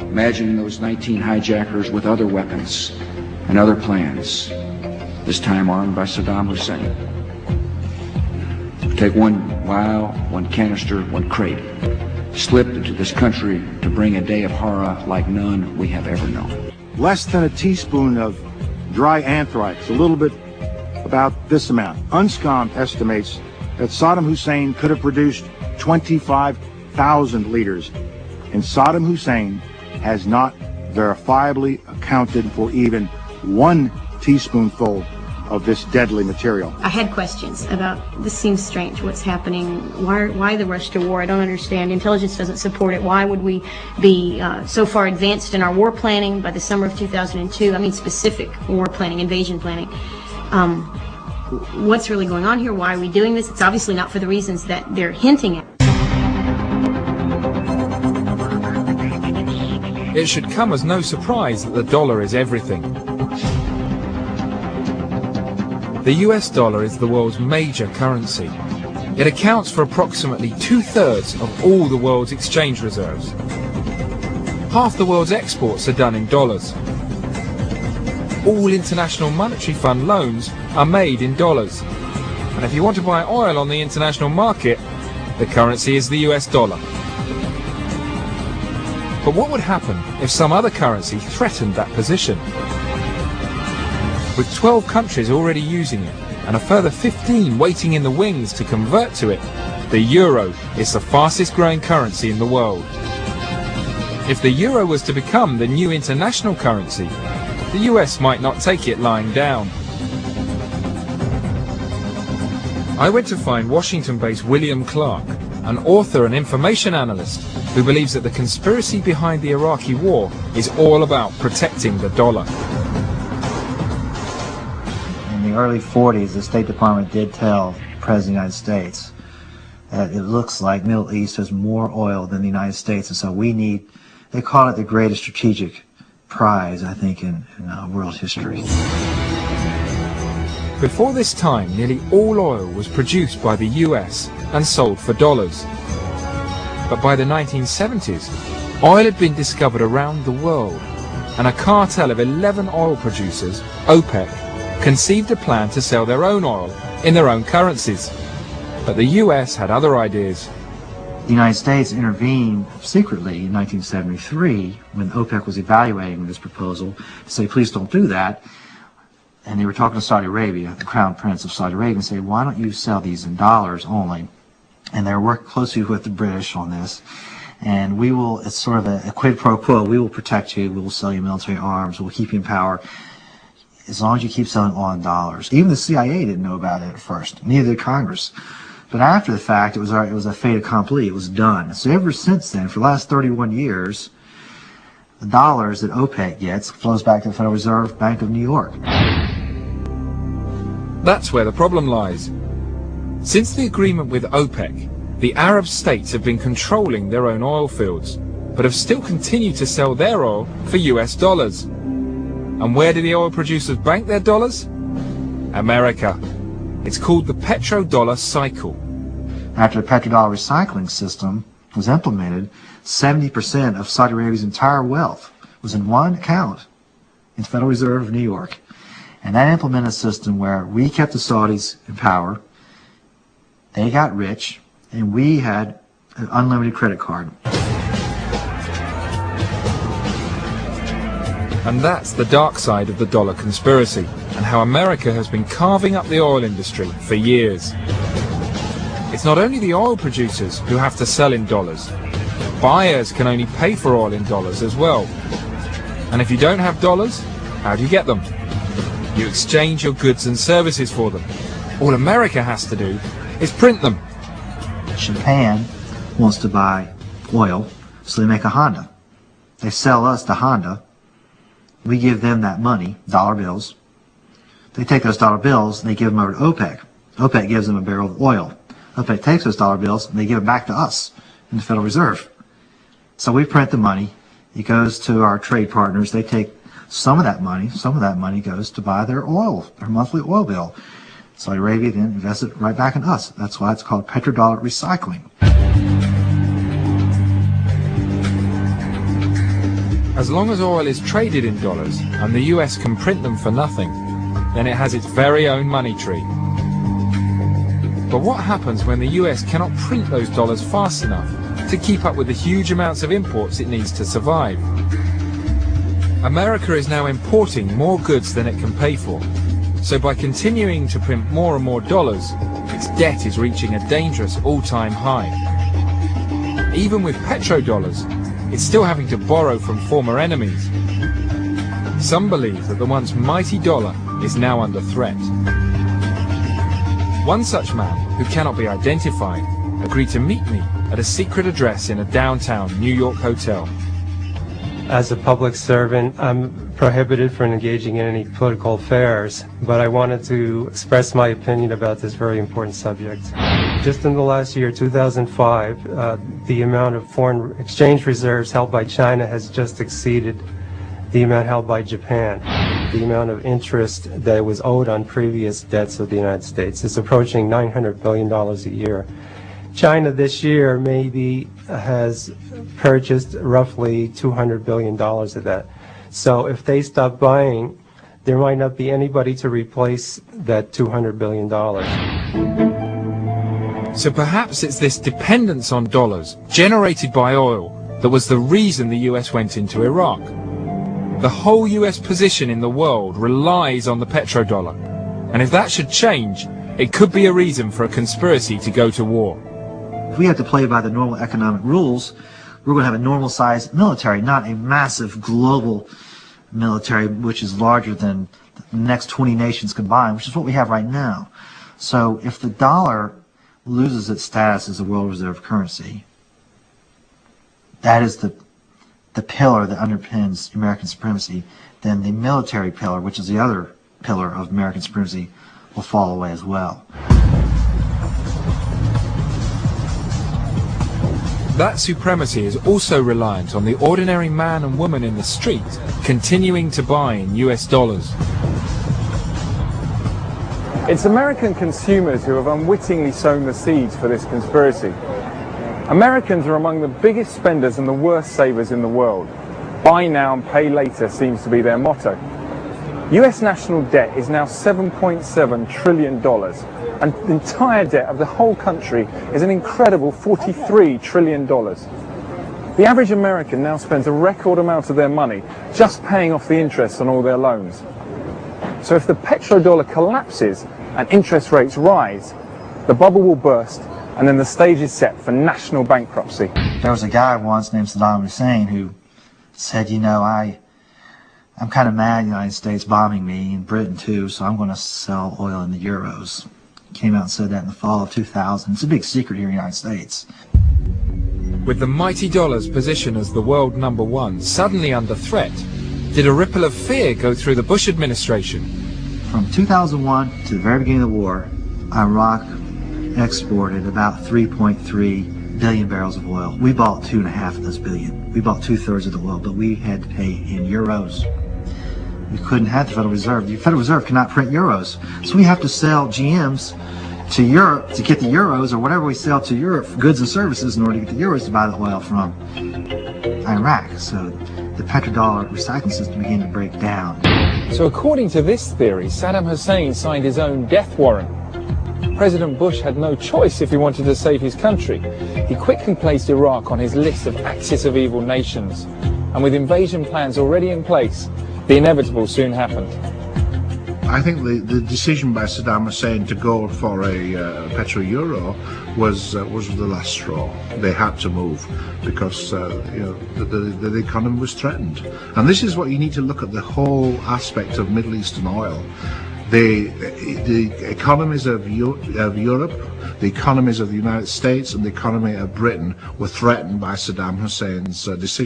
Imagine those 19 hijackers with other weapons and other plans, this time armed by Saddam Hussein. Take one vial, one canister, one crate, slipped into this country to bring a day of horror like none we have ever known. Less than a teaspoon of dry anthrax, a little bit about this amount. UNSCOM estimates that Saddam Hussein could have produced 25,000 liters, and Saddam Hussein has not verifiably accounted for even 1 teaspoonful of this deadly material. I had questions about, this seems strange, what's happening, why the rush to war? I don't understand. Intelligence doesn't support it. Why would we be so far advanced in our war planning by the summer of 2002? I mean specific war planning, invasion planning. What's really going on here? Why are we doing this? It's obviously not for the reasons that they're hinting at. It should come as no surprise that the dollar is everything. The US dollar is the world's major currency. It accounts for approximately 2/3 of all the world's exchange reserves. Half the world's exports are done in dollars. All International Monetary Fund loans are made in dollars. And if you want to buy oil on the international market, the currency is the US dollar. But what would happen if some other currency threatened that position? With 12 countries already using it, and a further 15 waiting in the wings to convert to it, the euro is the fastest growing currency in the world. If the euro was to become the new international currency, the US might not take it lying down. I went to find Washington-based William Clark, an author and information analyst who believes that the conspiracy behind the Iraqi war is all about protecting the dollar. In the early 40s, the State Department did tell the President of the United States that it looks like Middle East has more oil than the United States, and so we need, they call it the greatest strategic prize, I think, in world history. Before this time, nearly all oil was produced by the US and sold for dollars. But by the 1970s, oil had been discovered around the world, and a cartel of 11 oil producers, OPEC, conceived a plan to sell their own oil in their own currencies. But the US had other ideas. The United States intervened secretly in 1973 when OPEC was evaluating this proposal to say, please don't do that. And they were talking to Saudi Arabia, the Crown Prince of Saudi Arabia, and say, why don't you sell these in dollars only? And they were working closely with the British on this. And we will, it's sort of a quid pro quo, we will protect you, we will sell you military arms, we'll keep you in power, as long as you keep selling oil in dollars. Even the CIA didn't know about it at first, neither did Congress. But after the fact, it was a fait accompli, it was done. So ever since then, for the last 31 years, the dollars that OPEC gets flows back to the Federal Reserve Bank of New York. That's where the problem lies. Since the agreement with OPEC, the Arab states have been controlling their own oil fields, but have still continued to sell their oil for US dollars. And where do the oil producers bank their dollars? America. It's called the petrodollar cycle. After the petrodollar recycling system was implemented, 70% of Saudi Arabia's entire wealth was in one account in the Federal Reserve of New York. And that implemented a system where we kept the Saudis in power, they got rich, and we had an unlimited credit card. And that's the dark side of the dollar conspiracy, and how America has been carving up the oil industry for years. It's not only the oil producers who have to sell in dollars. Buyers can only pay for oil in dollars as well. And if you don't have dollars, how do you get them? You exchange your goods and services for them. All America has to do is print them. Japan wants to buy oil, so they make a Honda. They sell us the Honda. We give them that money, dollar bills. They take those dollar bills and they give them over to OPEC. OPEC gives them a barrel of oil. OPEC takes those dollar bills and they give them back to us in the Federal Reserve. So we print the money. It goes to our trade partners. They take some of that money. Some of that money goes to buy their oil, their monthly oil bill. Saudi Arabia then invests it right back in us. That's why it's called petrodollar recycling. As long as oil is traded in dollars and the US can print them for nothing, then it has its very own money tree. But what happens when the US cannot print those dollars fast enough to keep up with the huge amounts of imports it needs to survive? America is now importing more goods than it can pay for. So by continuing to print more and more dollars, its debt is reaching a dangerous all-time high. Even with petrodollars, it's still having to borrow from former enemies. Some believe that the once mighty dollar is now under threat. One such man, who cannot be identified, agreed to meet me at a secret address in a downtown New York hotel. As a public servant, I'm prohibited from engaging in any political affairs, but I wanted to express my opinion about this very important subject. Just in the last year, 2005, the amount of foreign exchange reserves held by China has just exceeded the amount held by Japan. The amount of interest that was owed on previous debts of the United States is approaching $900 billion a year. China this year maybe has purchased roughly $200 billion of that. So if they stop buying, there might not be anybody to replace that $200 billion. So perhaps it's this dependence on dollars, generated by oil, that was the reason the US went into Iraq. The whole US position in the world relies on the petrodollar. And if that should change, it could be a reason for a conspiracy to go to war. If we have to play by the normal economic rules, we're going to have a normal-sized military, not a massive global military which is larger than the next 20 nations combined, which is what we have right now. So if the dollar loses its status as a world reserve currency, that is the pillar that underpins American supremacy, then the military pillar, which is the other pillar of American supremacy, will fall away as well. That supremacy is also reliant on the ordinary man and woman in the street continuing to buy in US dollars. It's American consumers who have unwittingly sown the seeds for this conspiracy. Americans are among the biggest spenders and the worst savers in the world. Buy now and pay later seems to be their motto. US national debt is now $7.7 trillion, and the entire debt of the whole country is an incredible $43 trillion. The average American now spends a record amount of their money just paying off the interest on all their loans. So if the petrodollar collapses and interest rates rise, the bubble will burst, and then the stage is set for national bankruptcy. There was a guy once named Saddam Hussein who said, you know, I'm kind of mad the United States bombing me, and Britain too, so I'm going to sell oil in the euros. He came out and said that in the fall of 2000. It's a big secret here in the United States. With the mighty dollar's position as the world #1 suddenly under threat, did a ripple of fear go through the Bush administration? From 2001 to the very beginning of the war, Iraq exported about 3.3 billion barrels of oil. We bought 2.5 of those billion. We bought 2/3 of the oil, but we had to pay in euros. We couldn't have the Federal Reserve. The Federal Reserve cannot print euros. So we have to sell GMs to Europe to get the euros, or whatever we sell to Europe for goods and services in order to get the euros to buy the oil from Iraq. So the petrodollar recycling system began to break down. So according to this theory, Saddam Hussein signed his own death warrant. President Bush had no choice if he wanted to save his country. He quickly placed Iraq on his list of axis of evil nations. And with invasion plans already in place, the inevitable soon happened. I think the decision by Saddam Hussein to go for a petro-euro was the last straw. They had to move because the economy was threatened. And this is what you need to look at, the whole aspect of Middle Eastern oil. The economies of Europe, the economies of the United States, and the economy of Britain were threatened by Saddam Hussein's decision.